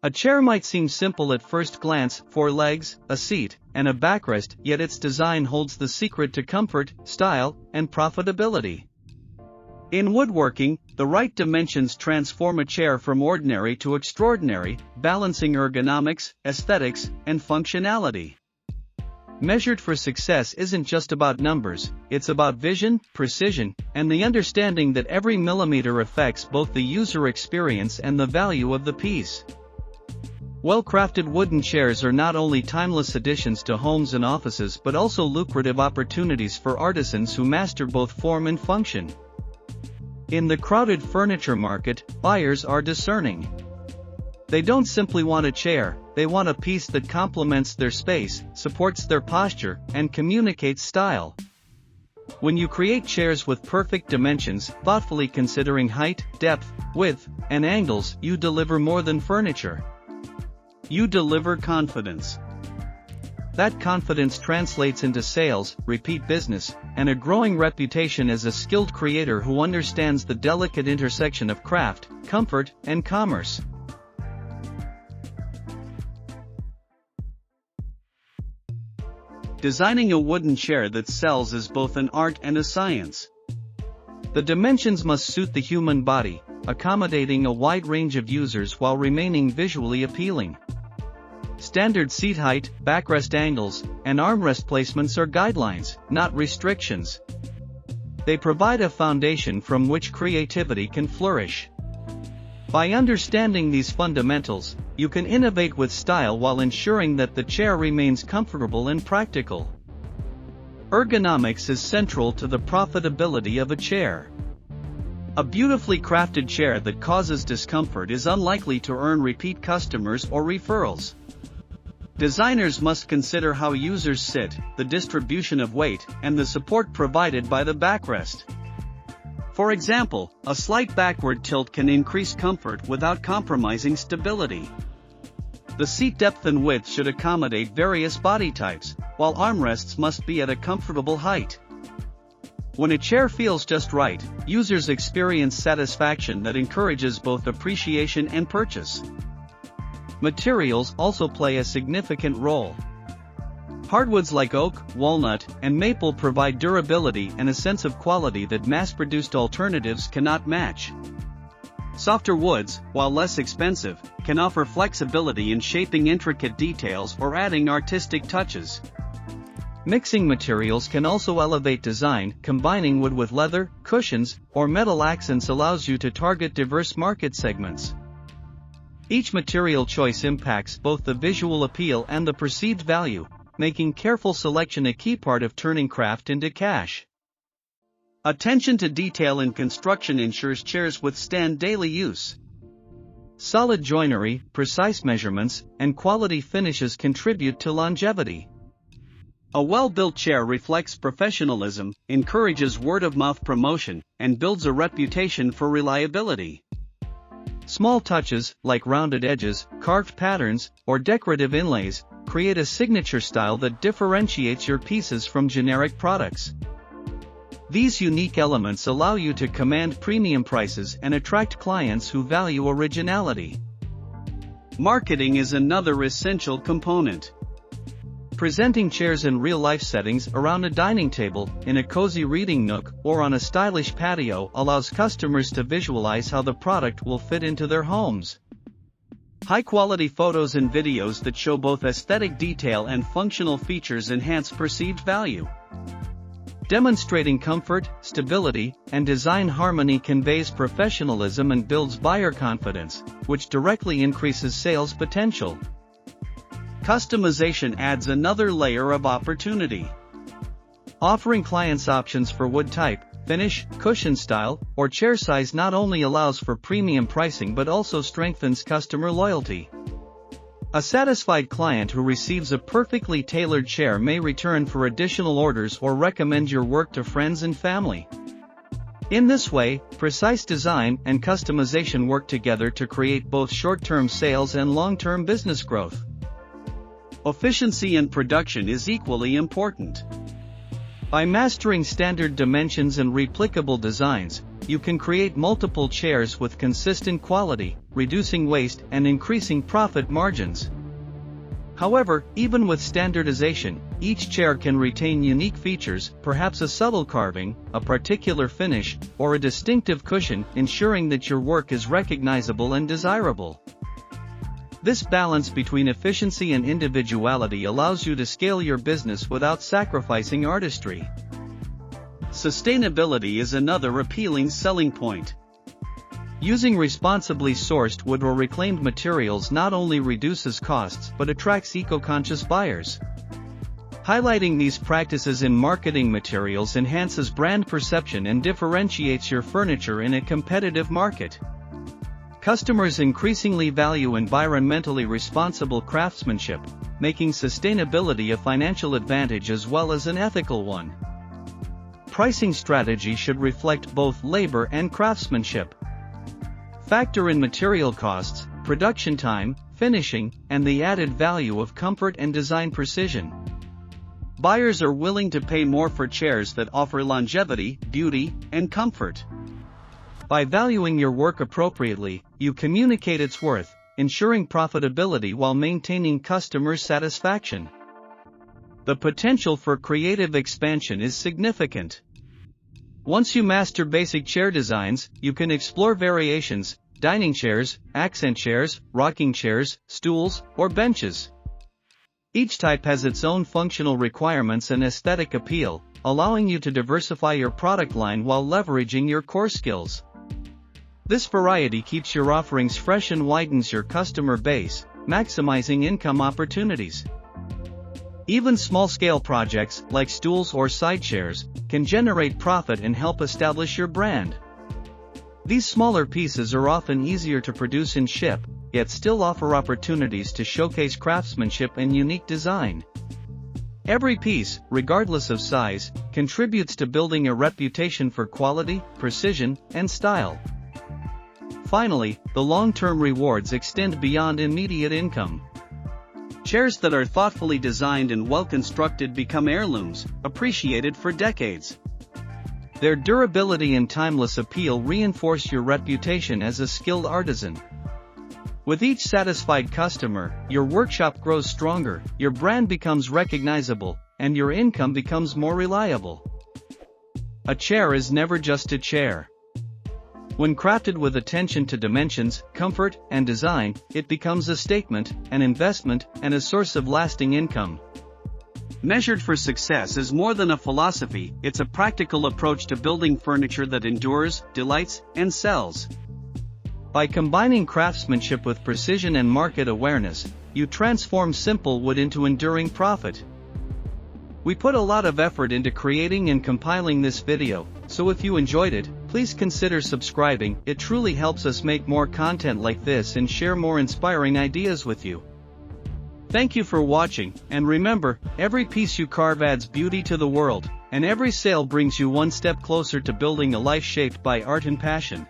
A chair might seem simple at first glance: 4 legs, a seat, and a backrest, yet its design holds the secret to comfort, style, and profitability. In woodworking, the right dimensions transform a chair from ordinary to extraordinary, balancing ergonomics, aesthetics, and functionality. Measured for success isn't just about numbers, it's about vision, precision, and the understanding that every millimeter affects both the user experience and the value of the piece. Well-crafted wooden chairs are not only timeless additions to homes and offices but also lucrative opportunities for artisans who master both form and function. In the crowded furniture market, buyers are discerning. They don't simply want a chair, they want a piece that complements their space, supports their posture, and communicates style. When you create chairs with perfect dimensions, thoughtfully considering height, depth, width, and angles, you deliver more than furniture. You deliver confidence. That confidence translates into sales, repeat business, and a growing reputation as a skilled creator who understands the delicate intersection of craft, comfort, and commerce. Designing a wooden chair that sells is both an art and a science. The dimensions must suit the human body, accommodating a wide range of users while remaining visually appealing. Standard seat height, backrest angles, and armrest placements are guidelines, not restrictions. They provide a foundation from which creativity can flourish. By understanding these fundamentals, you can innovate with style while ensuring that the chair remains comfortable and practical. Ergonomics is central to the profitability of a chair. A beautifully crafted chair that causes discomfort is unlikely to earn repeat customers or referrals. Designers must consider how users sit, the distribution of weight, and the support provided by the backrest. For example, a slight backward tilt can increase comfort without compromising stability. The seat depth and width should accommodate various body types, while armrests must be at a comfortable height. When a chair feels just right, users experience satisfaction that encourages both appreciation and purchase. Materials also play a significant role. Hardwoods like oak, walnut, and maple provide durability and a sense of quality that mass-produced alternatives cannot match. Softer woods, while less expensive, can offer flexibility in shaping intricate details or adding artistic touches. Mixing materials can also elevate design. Combining wood with leather, cushions, or metal accents allows you to target diverse market segments. Each material choice impacts both the visual appeal and the perceived value, making careful selection a key part of turning craft into cash. Attention to detail in construction ensures chairs withstand daily use. Solid joinery, precise measurements, and quality finishes contribute to longevity. A well-built chair reflects professionalism, encourages word-of-mouth promotion, and builds a reputation for reliability. Small touches, like rounded edges, carved patterns, or decorative inlays, create a signature style that differentiates your pieces from generic products. These unique elements allow you to command premium prices and attract clients who value originality. Marketing is another essential component. Presenting chairs in real-life settings around a dining table, in a cozy reading nook, or on a stylish patio allows customers to visualize how the product will fit into their homes. High-quality photos and videos that show both aesthetic detail and functional features enhance perceived value. Demonstrating comfort, stability, and design harmony conveys professionalism and builds buyer confidence, which directly increases sales potential. Customization adds another layer of opportunity. Offering clients options for wood type, finish, cushion style, or chair size not only allows for premium pricing but also strengthens customer loyalty. A satisfied client who receives a perfectly tailored chair may return for additional orders or recommend your work to friends and family. In this way, precise design and customization work together to create both short-term sales and long-term business growth. Efficiency in production is equally important. By mastering standard dimensions and replicable designs, you can create multiple chairs with consistent quality, reducing waste and increasing profit margins. However, even with standardization, each chair can retain unique features, perhaps a subtle carving, a particular finish, or a distinctive cushion, ensuring that your work is recognizable and desirable. This balance between efficiency and individuality allows you to scale your business without sacrificing artistry. Sustainability is another appealing selling point. Using responsibly sourced wood or reclaimed materials not only reduces costs but attracts eco-conscious buyers. Highlighting these practices in marketing materials enhances brand perception and differentiates your furniture in a competitive market. Customers increasingly value environmentally responsible craftsmanship, making sustainability a financial advantage as well as an ethical one. Pricing strategy should reflect both labor and craftsmanship. Factor in material costs, production time, finishing, and the added value of comfort and design precision. Buyers are willing to pay more for chairs that offer longevity, beauty, and comfort. By valuing your work appropriately, you communicate its worth, ensuring profitability while maintaining customer satisfaction. The potential for creative expansion is significant. Once you master basic chair designs, you can explore variations: dining chairs, accent chairs, rocking chairs, stools, or benches. Each type has its own functional requirements and aesthetic appeal, allowing you to diversify your product line while leveraging your core skills. This variety keeps your offerings fresh and widens your customer base, maximizing income opportunities. Even small-scale projects, like stools or side chairs, can generate profit and help establish your brand. These smaller pieces are often easier to produce and ship, yet still offer opportunities to showcase craftsmanship and unique design. Every piece, regardless of size, contributes to building a reputation for quality, precision, and style. Finally, the long-term rewards extend beyond immediate income. Chairs that are thoughtfully designed and well-constructed become heirlooms, appreciated for decades. Their durability and timeless appeal reinforce your reputation as a skilled artisan. With each satisfied customer, your workshop grows stronger, your brand becomes recognizable, and your income becomes more reliable. A chair is never just a chair. When crafted with attention to dimensions, comfort, and design, it becomes a statement, an investment, and a source of lasting income. Measured for Success is more than a philosophy, it's a practical approach to building furniture that endures, delights, and sells. By combining craftsmanship with precision and market awareness, you transform simple wood into enduring profit. We put a lot of effort into creating and compiling this video, so if you enjoyed it, please consider subscribing. It truly helps us make more content like this and share more inspiring ideas with you. Thank you for watching, and remember, every piece you carve adds beauty to the world, and every sale brings you one step closer to building a life shaped by art and passion.